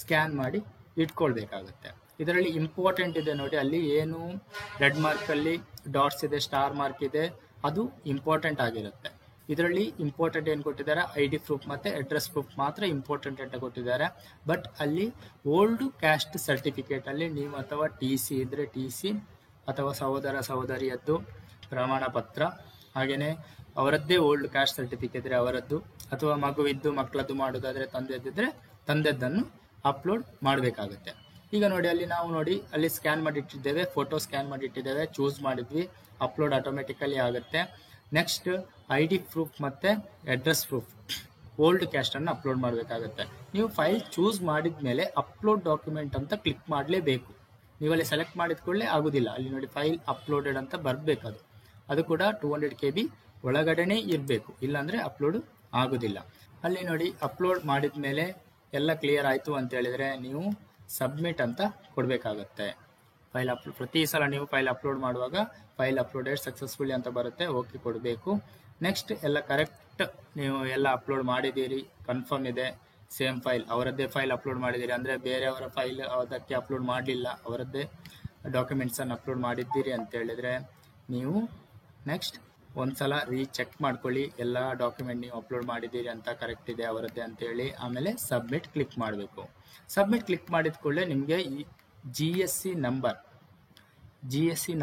ಸ್ಕ್ಯಾನ್ ಮಾಡಿ ಇಟ್ಕೊಳ್ಬೇಕಾಗುತ್ತೆ. ಇದರಲ್ಲಿ ಇಂಪಾರ್ಟೆಂಟ್ ಇದೆ ನೋಡಿ, ಅಲ್ಲಿ ಏನು ರೆಡ್ ಮಾರ್ಕಲ್ಲಿ ಡಾಟ್ಸ್ ಇದೆ, ಸ್ಟಾರ್ ಮಾರ್ಕ್ ಇದೆ, ಅದು ಇಂಪಾರ್ಟೆಂಟ್ ಆಗಿರುತ್ತೆ. ಇದರಲ್ಲಿ ಇಂಪಾರ್ಟೆಂಟ್ ಏನು ಕೊಟ್ಟಿದ್ದಾರೆ, ID ಪ್ರೂಫ್ ಮತ್ತೆ ಅಡ್ರೆಸ್ ಪ್ರೂಫ್ ಮಾತ್ರ ಇಂಪಾರ್ಟೆಂಟ್ ಅಂತ ಕೊಟ್ಟಿದ್ದಾರೆ. ಬಟ್ ಅಲ್ಲಿ ಓಲ್ಡ್ ಕ್ಯಾಸ್ಟ್ ಸರ್ಟಿಫಿಕೇಟ್ ಅಲ್ಲಿ ನೀವು ಅಥವಾ TC ಇದ್ರೆ TC ಅಥವಾ ಸಹೋದರ ಸಹೋದರಿಯದ್ದು ಪ್ರಮಾಣ ಪತ್ರ, ಹಾಗೇನೆ ಅವರದ್ದೇ ಓಲ್ಡ್ ಕ್ಯಾಸ್ಟ್ ಸರ್ಟಿಫಿಕೇಟ್ ಇದ್ರೆ ಅವರದ್ದು, ಅಥವಾ ಮಗುವಿದ್ದು ಮಕ್ಕಳದ್ದು ಮಾಡೋದಾದ್ರೆ ತಂದೆದ್ದಿದ್ರೆ ತಂದೆದ್ದನ್ನು ಅಪ್ಲೋಡ್ ಮಾಡಬೇಕಾಗುತ್ತೆ. ಈಗ ನೋಡಿ ಅಲ್ಲಿ ನಾವು ನೋಡಿ ಅಲ್ಲಿ ಸ್ಕ್ಯಾನ್ ಮಾಡಿಟ್ಟಿದ್ದೇವೆ, ಫೋಟೋ ಸ್ಕ್ಯಾನ್ ಮಾಡಿಟ್ಟಿದ್ದೇವೆ, ಚೂಸ್ ಮಾಡಿದ್ವಿ, ಅಪ್ಲೋಡ್ ಆಟೋಮೆಟಿಕಲಿ ಆಗುತ್ತೆ. ನೆಕ್ಸ್ಟ್ ID ಪ್ರೂಫ್ ಮತ್ತೆ ಅಡ್ರೆಸ್ ಪ್ರೂಫ್ ಓಲ್ಡ್ ಕ್ಯಾಸ್ಟ್ ಅನ್ನು ಅಪ್ಲೋಡ್ ಮಾಡಬೇಕಾಗುತ್ತೆ. ನೀವು ಫೈಲ್ ಚೂಸ್ ಮಾಡಿದ ಮೇಲೆ ಅಪ್ಲೋಡ್ ಡಾಕ್ಯುಮೆಂಟ್ ಅಂತ ಕ್ಲಿಕ್ ಮಾಡಲೇಬೇಕು. ನೀವಲ್ಲಿ ಸೆಲೆಕ್ಟ್ ಮಾಡಿದ ಕೂಡಲೇ ಆಗುದಿಲ್ಲ, ಅಲ್ಲಿ ನೋಡಿ ಫೈಲ್ ಅಪ್ಲೋಡೆಡ್ ಅಂತ ಬರಬೇಕು. ಅದು ಕೂಡ 200 KB ಒಳಗಡೆನೆ ಇರಬೇಕು, ಇಲ್ಲಾಂದ್ರೆ ಅಪ್ಲೋಡ್ ಆಗುದಿಲ್ಲ. ಅಲ್ಲಿ ನೋಡಿ ಅಪ್ಲೋಡ್ ಮಾಡಿದ ಮೇಲೆ ಎಲ್ಲ ಕ್ಲಿಯರ್ ಆಯಿತು ಅಂತ ಹೇಳಿದ್ರೆ ನೀವು ಸಬ್ಮಿಟ್ ಅಂತ ಕೊಡಬೇಕಾಗತ್ತೆ. ಫೈಲ್ ಪ್ರತಿ ಸಲ ನೀವು ಫೈಲ್ ಅಪ್ಲೋಡ್ ಮಾಡುವಾಗ ಫೈಲ್ ಅಪ್ಲೋಡೆಡ್ ಸಕ್ಸಸ್ಫುಲಿ ಅಂತ ಬರುತ್ತೆ, ಓಕೆ ಕೊಡಬೇಕು. ನೆಕ್ಸ್ಟ್ ಎಲ್ಲ ಕರೆಕ್ಟ್ ನೀವು ಎಲ್ಲ ಅಪ್ಲೋಡ್ ಮಾಡಿದ್ದೀರಿ, ಕನ್ಫರ್ಮ್ ಇದೆ, ಸೇಮ್ ಫೈಲ್ ಅವರದ್ದೇ ಫೈಲ್ ಅಪ್ಲೋಡ್ ಮಾಡಿದ್ದೀರಿ ಅಂದರೆ ಬೇರೆಯವರ ಫೈಲ್ ಅದಕ್ಕೆ ಅಪ್ಲೋಡ್ ಮಾಡಲಿಲ್ಲ, ಅವರದ್ದೇ ಡಾಕ್ಯುಮೆಂಟ್ಸನ್ನು ಅಪ್ಲೋಡ್ ಮಾಡಿದ್ದೀರಿ ಅಂತ ಹೇಳಿದ್ರೆ ನೀವು ನೆಕ್ಸ್ಟ್ ಒಂದ್ಸಲ ರೀಚೆಕ್ ಮಾಡ್ಕೊಳ್ಳಿ, ಎಲ್ಲ ಡಾಕ್ಯುಮೆಂಟ್ ನೀವು ಅಪ್ಲೋಡ್ ಮಾಡಿದ್ದೀರಿ ಅಂತ ಕರೆಕ್ಟ್ ಇದೆ ಅವರದ್ದೇ ಅಂತೇಳಿ. ಆಮೇಲೆ ಸಬ್ಮಿಟ್ ಕ್ಲಿಕ್ ಮಾಡಬೇಕು. ಸಬ್ಮಿಟ್ ಕ್ಲಿಕ್ ಮಾಡಿದ ಕೂಡಲೇ ನಿಮಗೆ ಈ GSC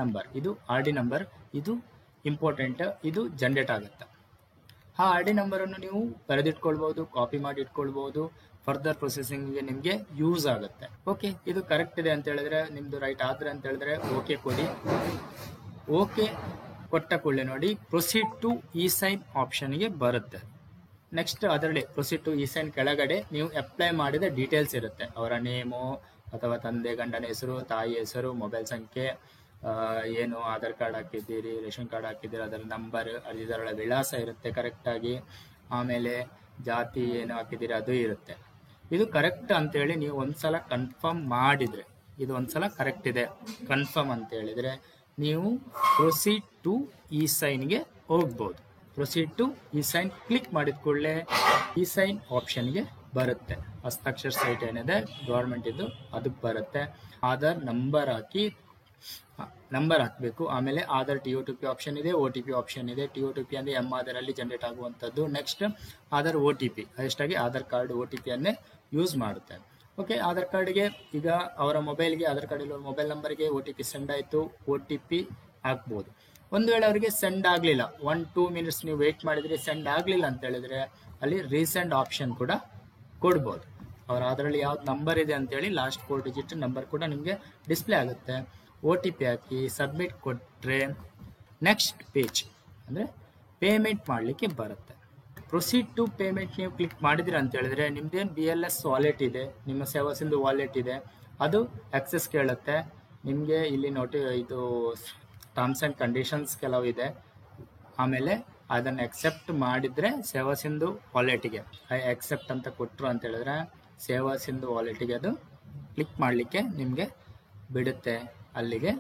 ನಂಬರ್ ಇದು RD ನಂಬರ್, ಇದು ಇಂಪಾರ್ಟೆಂಟ್, ಇದು ಜನರೇಟ್ ಆಗುತ್ತೆ. ಆ RD ನಂಬರನ್ನು ನೀವು ಬರೆದಿಟ್ಕೊಳ್ಬೋದು, ಕಾಪಿ ಮಾಡಿ ಇಟ್ಕೊಳ್ಬೋದು, ಫರ್ದರ್ ಪ್ರೊಸೆಸಿಂಗ್ಗೆ ನಿಮಗೆ ಯೂಸ್ ಆಗುತ್ತೆ. ಓಕೆ, ಇದು ಕರೆಕ್ಟ್ ಇದೆ ಅಂತ ಹೇಳಿದ್ರೆ ನಿಮ್ದು ರೈಟ್ ಆದ್ರೆ ಅಂತ ಹೇಳಿದ್ರೆ ಓಕೆ ಕೊಡಿ. ಓಕೆ ಕೊಟ್ಟ ಕೂಡಲೇ ನೋಡಿ ಪ್ರೊಸೀಡ್ ಟು ಇ-ಸೈನ್ ಆಪ್ಷನ್ಗೆ ಬರುತ್ತೆ. ನೆಕ್ಸ್ಟ್ ಅದರಲ್ಲಿ ಪ್ರೊಸೀಡ್ ಟು ಇ-ಸೈನ್ ಕೆಳಗಡೆ ನೀವು ಅಪ್ಲೈ ಮಾಡಿದ ಡೀಟೇಲ್ಸ್ ಇರುತ್ತೆ, ಅವರ ನೇಮು ಅಥವಾ ತಂದೆ ಗಂಡನ ಹೆಸರು, ತಾಯಿ ಹೆಸರು, ಮೊಬೈಲ್ ಸಂಖ್ಯೆ, ಏನು ಆಧಾರ್ ಕಾರ್ಡ್ ಹಾಕಿದ್ದೀರಿ, ರೇಷನ್ ಕಾರ್ಡ್ ಹಾಕಿದ್ದೀರಿ, ಅದರ ನಂಬರ್, ಇದರ ವಿಳಾಸ ಇರುತ್ತೆ ಕರೆಕ್ಟಾಗಿ, ಆಮೇಲೆ ಜಾತಿ ಏನು ಹಾಕಿದ್ದೀರಿ ಅದು ಇರುತ್ತೆ. ಇದು ಕರೆಕ್ಟ್ ಅಂತೇಳಿ ನೀವು ಒಂದ್ಸಲ ಕನ್ಫರ್ಮ್ ಮಾಡಿದರೆ, ಇದು ಒಂದ್ಸಲ ಕರೆಕ್ಟ್ ಇದೆ ಕನ್ಫರ್ಮ್ ಅಂತ ಹೇಳಿದರೆ ನೀವು ಪ್ರೊಸೀಡ್ ಟು ಇ-ಸೈನ್ಗೆ ಹೋಗ್ಬೋದು. ಪ್ರೊಸೀಡ್ ಟು ಇ-ಸೈನ್ ಕ್ಲಿಕ್ ಮಾಡಿದ ಕೂಡಲೇ ಇ-ಸೈನ್ ಆಪ್ಷನ್ಗೆ ಬರುತ್ತೆ. ಹಸ್ತಾಕ್ಷರ ಸೈಟ್ ಏನಿದೆ ಗೌರ್ಮೆಂಟ್ ಇದು ಅದಕ್ಕೆ ಬರುತ್ತೆ. ಆಧಾರ್ ನಂಬರ್ ಹಾಕಬೇಕು. ಆಮೇಲೆ ಆಧಾರ್ TOTP ಆಪ್ಷನ್ ಇದೆ, OTP ಆಪ್ಷನ್ ಇದೆ. TOTP ಅಂದರೆ ಆಧಾರ್ ಅಲ್ಲಿ ಜನರೇಟ್ ಆಗುವಂಥದ್ದು. ನೆಕ್ಸ್ಟ್ ಆಧಾರ್ OTP, ಅಷ್ಟಾಗಿ ಆಧಾರ್ ಕಾರ್ಡ್ OTP ಅನ್ನೇ ಯೂಸ್ ಮಾಡುತ್ತೆ. ಓಕೆ, ಆಧಾರ್ ಕಾರ್ಡ್ಗೆ ಈಗ ಅವರ ಮೊಬೈಲ್ಗೆ ಆಧಾರ್ ಕಾರ್ಡ್ ಇರೋ ಮೊಬೈಲ್ ನಂಬರ್ಗೆ OTP ಸೆಂಡ್ ಆಯಿತು, OTP ಹಾಕ್ಬೋದು. ಒಂದು ವೇಳೆ ಅವರಿಗೆ ಸೆಂಡ್ ಆಗಲಿಲ್ಲ, 1-2 ಮಿನಿಟ್ಸ್ ನೀವು ವೆಯ್ಟ್ ಮಾಡಿದರೆ ಸೆಂಡ್ ಆಗಲಿಲ್ಲ ಅಂತ ಹೇಳಿದ್ರೆ ಅಲ್ಲಿ ರೀಸೆಂಡ್ ಆಪ್ಷನ್ ಕೂಡ ಕೊಡ್ಬೋದು. ಅವರ ಅದರಲ್ಲಿ ಯಾವ್ದು ನಂಬರ್ ಇದೆ ಅಂತೇಳಿ ಲಾಸ್ಟ್ 4 ಡಿಜಿಟ್ ನಂಬರ್ ಕೂಡ ನಿಮಗೆ ಡಿಸ್ಪ್ಲೇ ಆಗುತ್ತೆ. OTP ಹಾಕಿ ಸಬ್ಮಿಟ್ ಕೊಟ್ಟರೆ ನೆಕ್ಸ್ಟ್ ಪೇಜ್ ಅಂದರೆ ಪೇಮೆಂಟ್ ಮಾಡಲಿಕ್ಕೆ ಬರುತ್ತೆ. ಪ್ರೊಸೀಡ್ ಟು ಪೇಮೆಂಟ್ ನೀವು ಕ್ಲಿಕ್ ಮಾಡಿದಿರ ಅಂತ ಹೇಳಿದ್ರೆ ನಿಮ್ದೇನು BLS ವಾಲೆಟ್ ಇದೆ, ನಿಮ್ಮ ಸೇವಾ ಸಿಂಧು ವಾಲೆಟ್ ಇದೆ, ಅದು ಆಕ್ಸೆಸ್ ಕೇಳುತ್ತೆ ನಿಮಗೆ. ಇಲ್ಲಿ ಇದು ಟರ್ಮ್ಸ್ ಆ್ಯಂಡ್ ಕಂಡೀಷನ್ಸ್ ಕೆಲವು ಇದೆ. ಆಮೇಲೆ ಅದನ್ನು ಎಕ್ಸೆಪ್ಟ್ ಮಾಡಿದರೆ ಸೇವಾ ಸಿಂಧು ವಾಲೆಟ್ಗೆ ಎಕ್ಸೆಪ್ಟ್ ಅಂತ ಕೊಟ್ಟರು ಅಂತ ಹೇಳಿದ್ರೆ ಸೇವಾ ಸಿಂಧು ವಾಲೆಟ್ಗೆ ಅದು ಕ್ಲಿಕ್ ಮಾಡಲಿಕ್ಕೆ ನಿಮಗೆ ಬಿಡುತ್ತೆ. ಅಲ್ಲಿಗೆ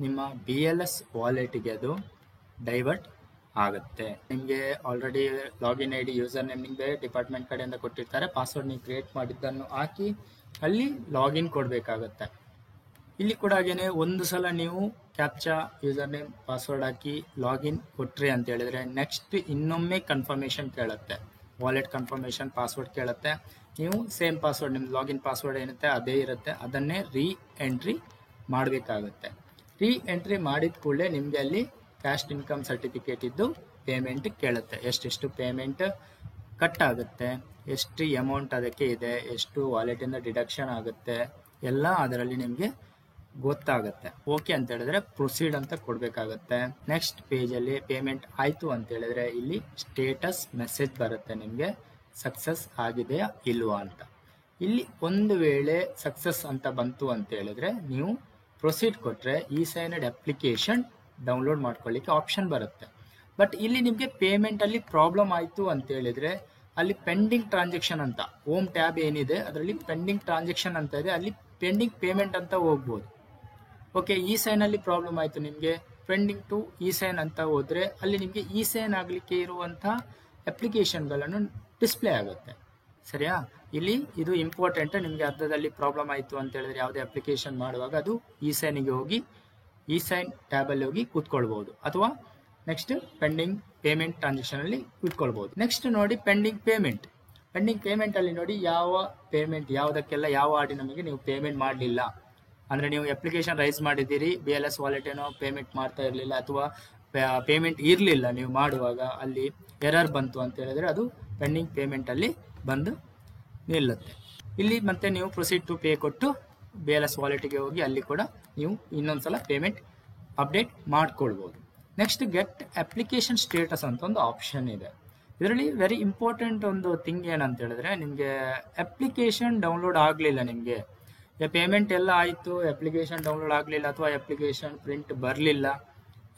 ನಿಮ್ಮ BLS ವಾಲೆಟ್ಗೆ ಅದು ಡೈವರ್ಟ್ ಆಗುತ್ತೆ. ನಿಮಗೆ already login ID user name ನಿಮಗೆ ಡಿಪಾರ್ಟ್ಮೆಂಟ್ ಕಡೆಯಿಂದ ಕೊಟ್ಟಿರ್ತಾರೆ, ಪಾಸ್ವರ್ಡ್ ನೀವು ಕ್ರಿಯೇಟ್ ಮಾಡಿದ್ದನ್ನು ಹಾಕಿ ಅಲ್ಲಿ ಲಾಗಿನ್ ಕೊಡಬೇಕಾಗುತ್ತೆ. ಇಲ್ಲಿ ಕೂಡ ಹಾಗೇನೆ ಒಂದು ಸಲ ನೀವು ಕ್ಯಾಪ್ಚಾ ಯೂಸರ್ ನೇಮ್ ಪಾಸ್ವರ್ಡ್ ಹಾಕಿ ಲಾಗಿನ್ ಕೊಟ್ರಿ ಅಂತ ಹೇಳಿದ್ರೆ ನೆಕ್ಸ್ಟ್ ಇನ್ನೊಮ್ಮೆ ಕನ್ಫರ್ಮೇಷನ್ ಕೇಳುತ್ತೆ, ವಾಲೆಟ್ ಕನ್ಫರ್ಮೇಷನ್ ಪಾಸ್ವರ್ಡ್ ಕೇಳುತ್ತೆ. ನೀವು ಸೇಮ್ ಪಾಸ್ವರ್ಡ್ ನಿಮ್ಮ ಲಾಗಿನ್ ಪಾಸ್ವರ್ಡ್ ಏನಿರುತ್ತೆ ಅದೇ ಇರುತ್ತೆ, ಅದನ್ನೇ ಎಂಟ್ರಿ ಮಾಡಬೇಕಾಗುತ್ತೆ. ಎಂಟ್ರಿ ಮಾಡಿದ ಕೂಡಲೇ ನಿಮಗೆ ಅಲ್ಲಿ ಕ್ಯಾಸ್ಟ್ ಇನ್ಕಮ್ ಸರ್ಟಿಫಿಕೇಟ್ ಇದ್ದು ಪೇಮೆಂಟ್ ಕೇಳುತ್ತೆ. ಎಷ್ಟೆಷ್ಟು ಪೇಮೆಂಟ್ ಕಟ್ ಆಗುತ್ತೆ, ಎಷ್ಟು ಅಮೌಂಟ್ ಅದಕ್ಕೆ ಇದೆ, ಎಷ್ಟು ವಾಲೆಟಿಂದ ಡಿಡಕ್ಷನ್ ಆಗುತ್ತೆ, ಎಲ್ಲ ಅದರಲ್ಲಿ ನಿಮಗೆ ಗೊತ್ತಾಗುತ್ತೆ. ಓಕೆ ಅಂತ ಹೇಳಿದ್ರೆ ಪ್ರೊಸೀಡ್ ಅಂತ ಕೊಡಬೇಕಾಗುತ್ತೆ. ನೆಕ್ಸ್ಟ್ ಪೇಜಲ್ಲಿ ಪೇಮೆಂಟ್ ಆಯಿತು ಅಂತ ಹೇಳಿದ್ರೆ ಇಲ್ಲಿ ಸ್ಟೇಟಸ್ ಮೆಸೇಜ್ ಬರುತ್ತೆ ನಿಮಗೆ, ಸಕ್ಸಸ್ ಆಗಿದೆಯಾ ಇಲ್ವಾ ಅಂತ. ಇಲ್ಲಿ ಒಂದು ವೇಳೆ ಸಕ್ಸಸ್ ಅಂತ ಬಂತು ಅಂತ ಹೇಳಿದ್ರೆ ನೀವು ಪ್ರೊಸೀಡ್ ಕೊಟ್ಟರೆ ಇ-ಸೈನ್ಡ್ ಅಪ್ಲಿಕೇಶನ್ ಡೌನ್ಲೋಡ್ ಮಾಡ್ಕೊಳ್ಳಿಕ್ಕೆ ಆಪ್ಷನ್ ಬರುತ್ತೆ. ಬಟ್ ಇಲ್ಲಿ ನಿಮಗೆ ಪೇಮೆಂಟಲ್ಲಿ ಪ್ರಾಬ್ಲಮ್ ಆಯಿತು ಅಂತ ಹೇಳಿದ್ರೆ ಅಲ್ಲಿ ಪೆಂಡಿಂಗ್ ಟ್ರಾನ್ಸಾಕ್ಷನ್ ಅಂತ ಹೋಮ್ ಟ್ಯಾಬ್ ಏನಿದೆ ಅದರಲ್ಲಿ ಪೆಂಡಿಂಗ್ ಟ್ರಾನ್ಸಾಕ್ಷನ್ ಅಂತ ಇದೆ, ಅಲ್ಲಿ ಪೆಂಡಿಂಗ್ ಪೇಮೆಂಟ್ ಅಂತ ಹೋಗ್ಬೋದು. ಓಕೆ, ಇ-ಸೈನಲ್ಲಿ ಪ್ರಾಬ್ಲಮ್ ಆಯಿತು ನಿಮಗೆ, ಪೆಂಡಿಂಗ್ ಟು ಇ-ಸೈನ್ ಅಂತ ಹೋದರೆ ಅಲ್ಲಿ ನಿಮಗೆ ಇ-ಸೈನ್ ಆಗಲಿಕ್ಕೆ ಇರುವಂಥ ಅಪ್ಲಿಕೇಶನ್ಗಳನ್ನು ಡಿಸ್ಪ್ಲೇ ಆಗುತ್ತೆ. ಸರಿಯಾ? ಇಲ್ಲಿ ಇದು ಇಂಪಾರ್ಟೆಂಟ್. ನಿಮಗೆ ಅರ್ಧದಲ್ಲಿ ಪ್ರಾಬ್ಲಮ್ ಆಯಿತು ಅಂತ ಹೇಳಿದ್ರೆ ಯಾವುದೇ ಅಪ್ಲಿಕೇಶನ್ ಮಾಡುವಾಗ ಅದು ಇ-ಸೈನಿಗೆ ಹೋಗಿ ಇ-ಸೈನ್ ಟ್ಯಾಬಲ್ಲಿ ಹೋಗಿ ಕೂತ್ಕೊಳ್ಬೋದು, ಅಥವಾ ನೆಕ್ಸ್ಟ್ ಪೆಂಡಿಂಗ್ ಪೇಮೆಂಟ್ ಟ್ರಾನ್ಸಾಕ್ಷನ್ ಅಲ್ಲಿ ಇಟ್ಕೊಳ್ಬಹುದು. ನೆಕ್ಸ್ಟ್ ನೋಡಿ ಪೆಂಡಿಂಗ್ ಪೇಮೆಂಟ್. ಪೆಂಡಿಂಗ್ ಪೇಮೆಂಟ್ ಅಲ್ಲಿ ನೋಡಿ ಯಾವ ಪೇಮೆಂಟ್ ಯಾವುದಕ್ಕೆಲ್ಲ ಯಾವ ಆರ್ಡಿ ನಮಗೆ ನೀವು ಪೇಮೆಂಟ್ ಮಾಡಲಿಲ್ಲ ಅಂದ್ರೆ ನೀವು ಅಪ್ಲಿಕೇಶನ್ ರೈಸ್ ಮಾಡಿದ್ದೀರಿ, BLS ವಾಲೆಟ್ ಏನೋ ಪೇಮೆಂಟ್ ಮಾಡ್ತಾ ಇರಲಿಲ್ಲ ಅಥವಾ ಪೇಮೆಂಟ್ ಇರಲಿಲ್ಲ, ನೀವು ಮಾಡುವಾಗ ಅಲ್ಲಿ ಎರರ್ ಬಂತು ಅಂತ ಹೇಳಿದ್ರೆ ಅದು ಪೆಂಡಿಂಗ್ ಪೇಮೆಂಟ್ ಅಲ್ಲಿ ಬಂದು ನಿಲ್ಲುತ್ತೆ. ಇಲ್ಲಿ ಮತ್ತೆ ನೀವು ಪ್ರೊಸೀಡ್ ಟು ಪೇ ಕೊಟ್ಟು BLS ವಾಲೆಟ್ಗೆ ಹೋಗಿ ಅಲ್ಲಿ ಕೂಡ ನೀವು ಇನ್ನೊಂದ್ಸಲ ಪೇಮೆಂಟ್ ಅಪ್ಡೇಟ್ ಮಾಡ್ಕೊಳ್ಬಹುದು. ನೆಕ್ಸ್ಟ್ ಗೆಟ್ ಅಪ್ಲಿಕೇಶನ್ ಸ್ಟೇಟಸ್ ಅಂತ ಒಂದು ಆಪ್ಷನ್ ಇದೆ. ಇದರಲ್ಲಿ ವೆರಿ ಇಂಪಾರ್ಟೆಂಟ್ ಒಂದು ಥಿಂಗ್ ಏನಂತ ಹೇಳಿದ್ರೆ, ನಿಮಗೆ ಅಪ್ಲಿಕೇಶನ್ ಡೌನ್ಲೋಡ್ ಆಗಲಿಲ್ಲ, ನಿಮಗೆ ಪೇಮೆಂಟ್ ಎಲ್ಲ ಆಯಿತು, ಅಪ್ಲಿಕೇಶನ್ ಡೌನ್ಲೋಡ್ ಆಗಲಿಲ್ಲ ಅಥವಾ ಅಪ್ಲಿಕೇಶನ್ ಪ್ರಿಂಟ್ ಬರಲಿಲ್ಲ,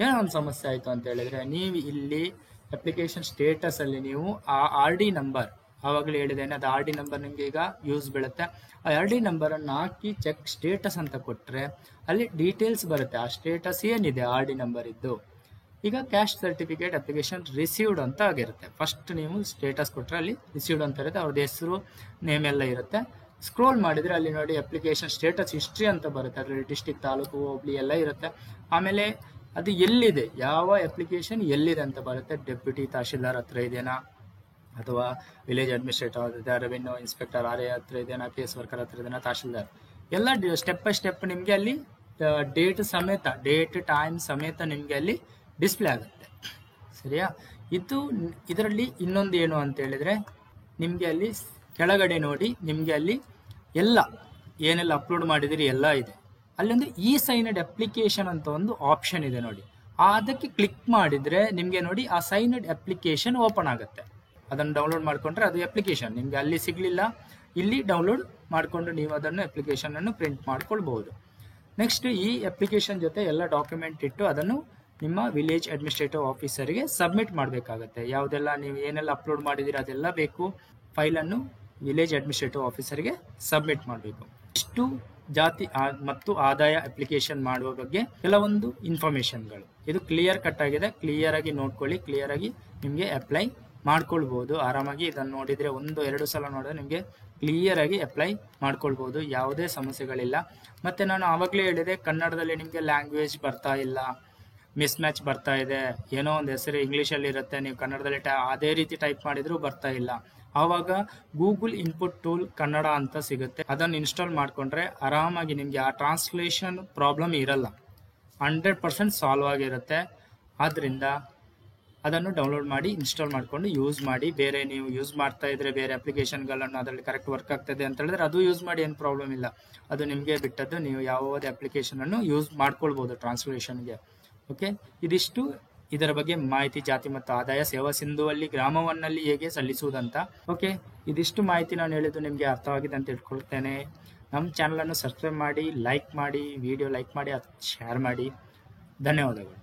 ಏನೋ ಒಂದು ಸಮಸ್ಯೆ ಆಯಿತು ಅಂತ ಹೇಳಿದ್ರೆ ನೀವು ಇಲ್ಲಿ ಅಪ್ಲಿಕೇಶನ್ ಸ್ಟೇಟಸ್ ಅಲ್ಲಿ ನೀವು ಆ RD ನಂಬರ್ ಆವಾಗಲೇ ಹೇಳಿದ್ದೇನೆ, ಅದು RD ನಂಬರ್ ನಿಮಗೆ ಈಗ ಯೂಸ್ ಬೀಳುತ್ತೆ. ಆ RD ನಂಬರ್ ಅನ್ನು ಹಾಕಿ ಚೆಕ್ ಸ್ಟೇಟಸ್ ಅಂತ ಕೊಟ್ಟರೆ ಅಲ್ಲಿ ಡೀಟೇಲ್ಸ್ ಬರುತ್ತೆ. ಆ ಸ್ಟೇಟಸ್ ಏನಿದೆ RD ನಂಬರ್ ಇದ್ದು, ಈಗ ಕ್ಯಾಶ್ ಸರ್ಟಿಫಿಕೇಟ್ ಅಪ್ಲಿಕೇಶನ್ ರಿಸೀವ್ಡ್ ಅಂತ ಆಗಿರುತ್ತೆ. ಫಸ್ಟ್ ನೀವು ಸ್ಟೇಟಸ್ ಕೊಟ್ಟರೆ ಅಲ್ಲಿ ರಿಸೀವ್ಡ್ ಅಂತ ಇರುತ್ತೆ, ಅವ್ರದ್ದು ಹೆಸರು ನೇಮ್ ಎಲ್ಲ ಇರುತ್ತೆ. ಸ್ಕ್ರೋಲ್ ಮಾಡಿದ್ರೆ ಅಲ್ಲಿ ನೋಡಿ ಅಪ್ಲಿಕೇಶನ್ ಸ್ಟೇಟಸ್ ಹಿಸ್ಟ್ರಿ ಅಂತ ಬರುತ್ತೆ, ಅದರಲ್ಲಿ ಡಿಸ್ಟಿಕ್, ತಾಲೂಕು, ಹೋಬಳಿ ಎಲ್ಲ ಇರುತ್ತೆ. ಆಮೇಲೆ ಅದು ಎಲ್ಲಿದೆ, ಯಾವ ಅಪ್ಲಿಕೇಶನ್ ಎಲ್ಲಿದೆ ಅಂತ ಬರುತ್ತೆ. ಡೆಪ್ಯೂಟಿ ತಹಶೀಲ್ದಾರ್ ಹತ್ರ ಇದೆನಾ ಅಥವಾ ವಿಲೇಜ್ ಅಡ್ಮಿನಿಸ್ಟ್ರೇಟರ್ ಹತ್ರ, ರೆವಿನ್ಯೂ ಇನ್ಸ್ಪೆಕ್ಟರ್ RA ಹತ್ರ ಇದೆನಾ, ಕೇಸ್ ವರ್ಕರ್ ಹತ್ರ ಇದೆನಾ, ತಹಶೀಲ್ದಾರ್ ಎಲ್ಲ ಸ್ಟೆಪ್ ಬೈ ಸ್ಟೆಪ್ ನಿಮಗೆ ಅಲ್ಲಿ ಡೇಟ್ ಸಮೇತ, ಡೇಟ್ ಟೈಮ್ ಸಮೇತ ನಿಮಗೆ ಅಲ್ಲಿ ಡಿಸ್ಪ್ಲೇ ಆಗುತ್ತೆ. ಸರಿಯಾ? ಇದರಲ್ಲಿ ಇನ್ನೊಂದು ಏನು ಅಂತ ಹೇಳಿದ್ರೆ, ನಿಮಗೆ ಅಲ್ಲಿ ಕೆಳಗಡೆ ನೋಡಿ ನಿಮಗೆ ಅಲ್ಲಿ ಎಲ್ಲ ಏನೆಲ್ಲ ಅಪ್ಲೋಡ್ ಮಾಡಿದಿರಿ ಎಲ್ಲ ಇದೆ. ಅಲ್ಲೊಂದು ಸೈನಡ್ ಅಪ್ಲಿಕೇಶನ್ ಅಂತ ಒಂದು ಆಪ್ಷನ್ ಇದೆ ನೋಡಿ, ಅದಕ್ಕೆ ಕ್ಲಿಕ್ ಮಾಡಿದ್ರೆ ನಿಮಗೆ ನೋಡಿ ಆ ಸೈನಡ್ ಅಪ್ಲಿಕೇಶನ್ ಓಪನ್ ಆಗುತ್ತೆ. ಅದನ್ನು ಡೌನ್ಲೋಡ್ ಮಾಡ್ಕೊಂಡ್ರೆ ಅದು ಅಪ್ಲಿಕೇಶನ್ ನಿಮಗೆ ಅಲ್ಲಿ ಸಿಗ್ಲಿಲ್ಲ, ಇಲ್ಲಿ ಡೌನ್ಲೋಡ್ ಮಾಡಿಕೊಂಡು ನೀವು ಅದನ್ನು ಅಪ್ಲಿಕೇಶನ್ ಅನ್ನು ಪ್ರಿಂಟ್ ಮಾಡ್ಕೊಳ್ಬಹುದು. ನೆಕ್ಸ್ಟ್ ಈ ಅಪ್ಲಿಕೇಶನ್ ಜೊತೆ ಎಲ್ಲ ಡಾಕ್ಯುಮೆಂಟ್ ಇಟ್ಟು ಅದನ್ನು ನಿಮ್ಮ ವಿಲೇಜ್ ಅಡ್ಮಿನಿಸ್ಟ್ರೇಟಿವ್ ಆಫೀಸರ್ಗೆ ಸಬ್ಮಿಟ್ ಮಾಡಬೇಕಾಗತ್ತೆ. ಯಾವುದೆಲ್ಲ ನೀವು ಏನೆಲ್ಲ ಅಪ್ಲೋಡ್ ಮಾಡಿದ್ದೀರಾ ಅದೆಲ್ಲ ಬೇಕು, ಫೈಲನ್ನು ವಿಲೇಜ್ ಅಡ್ಮಿನಿಸ್ಟ್ರೇಟಿವ್ ಆಫೀಸರ್ಗೆ ಸಬ್ಮಿಟ್ ಮಾಡಬೇಕು. ಇಷ್ಟು ಜಾತಿ ಮತ್ತು ಆದಾಯ ಅಪ್ಲಿಕೇಶನ್ ಮಾಡುವ ಬಗ್ಗೆ ಕೆಲವೊಂದು ಇನ್ಫಾರ್ಮೇಶನ್ಗಳು. ಇದು ಕ್ಲಿಯರ್ ಕಟ್ ಆಗಿದೆ, ಕ್ಲಿಯರ್ ಆಗಿ ನೋಡ್ಕೊಳ್ಳಿ, ಕ್ಲಿಯರ್ ಆಗಿ ನಿಮಗೆ ಅಪ್ಲೈ ಮಾಡ್ಕೊಳ್ಬಹುದು. ಆರಾಮಾಗಿ ಇದನ್ನು ನೋಡಿದ್ರೆ 1-2 ಸಲ ನೋಡಿದ್ರೆ ನಿಮಗೆ ಕ್ಲಿಯರ್ ಆಗಿ ಅಪ್ಲೈ ಮಾಡ್ಕೊಳ್ಬಹುದು, ಯಾವುದೇ ಸಮಸ್ಯೆಗಳಿಲ್ಲ. ಮತ್ತೆ ನಾನು ಆವಾಗಲೇ ಹೇಳಿದೆ, ಕನ್ನಡದಲ್ಲಿ ನಿಮಗೆ ಲ್ಯಾಂಗ್ವೇಜ್ ಬರ್ತಾ ಇಲ್ಲ, ಮಿಸ್ ಮ್ಯಾಚ್ ಬರ್ತಾ ಇದೆ, ಏನೋ ಒಂದು ಹೆಸರು ಇಂಗ್ಲೀಷಲ್ಲಿ ಇರುತ್ತೆ, ನೀವು ಕನ್ನಡದಲ್ಲಿ ಅದೇ ರೀತಿ ಟೈಪ್ ಮಾಡಿದ್ರು ಬರ್ತಾ ಇಲ್ಲ, ಆವಾಗ ಗೂಗಲ್ ಇನ್ಪುಟ್ ಟೂಲ್ ಕನ್ನಡ ಅಂತ ಸಿಗುತ್ತೆ, ಅದನ್ನು ಇನ್ಸ್ಟಾಲ್ ಮಾಡಿಕೊಂಡ್ರೆ ಆರಾಮಾಗಿ ನಿಮಗೆ ಆ ಟ್ರಾನ್ಸ್ಲೇಷನ್ ಪ್ರಾಬ್ಲಮ್ ಇರಲ್ಲ, 100% ಸಾಲ್ವ್ ಆಗಿರುತ್ತೆ. ಆದ್ದರಿಂದ ಅದನ್ನು ಡೌನ್ಲೋಡ್ ಮಾಡಿ ಇನ್ಸ್ಟಾಲ್ ಮಾಡಿಕೊಂಡು ಯೂಸ್ ಮಾಡಿ. ಬೇರೆ ನೀವು ಯೂಸ್ ಮಾಡ್ತಾ ಇದ್ರೆ ಬೇರೆ ಅಪ್ಲಿಕೇಶನ್ಗಳನ್ನು ಅದರಲ್ಲಿ ಕರೆಕ್ಟ್ ವರ್ಕ್ ಆಗ್ತದೆ ಅಂತ ಹೇಳಿದ್ರೆ ಅದು ಯೂಸ್ ಮಾಡಿ, ಏನು ಪ್ರಾಬ್ಲಮ್ ಇಲ್ಲ, ಅದು ನಿಮಗೆ ಬಿಟ್ಟದ್ದು. ನೀವು ಯಾವುದೇ ಅಪ್ಲಿಕೇಶನ್ ಅನ್ನು ಯೂಸ್ ಮಾಡ್ಕೊಳ್ಬಹುದು ಟ್ರಾನ್ಸ್ಲೇಷನ್ಗೆ. ಓಕೆ, ಇದಿಷ್ಟು ಇದರ ಬಗ್ಗೆ ಮಾಹಿತಿ, ಜಾತಿ ಮತ್ತು ಆದಾಯ ಸೇವಾ ಸಿಂಧುವಲ್ಲಿ ಗ್ರಾಮ 1ನಲ್ಲಿ ಹೇಗೆ ಸಲ್ಲಿಸುವುದಂತ. ಓಕೆ, ಇದಿಷ್ಟು ಮಾಹಿತಿ ನಾನು ಹೇಳಿದ್ದು ನಿಮಗೆ ಅರ್ಥವಾಗಿದೆ ಅಂತ ಇಟ್ಕೊಳ್ತೇನೆ. ನಮ್ಮ ಚಾನಲನ್ನು ಸಬ್ಸ್ಕ್ರೈಬ್ ಮಾಡಿ, ಲೈಕ್ ಮಾಡಿ, ವಿಡಿಯೋ ಲೈಕ್ ಮಾಡಿ, ಶೇರ್ ಮಾಡಿ. ಧನ್ಯವಾದಗಳು.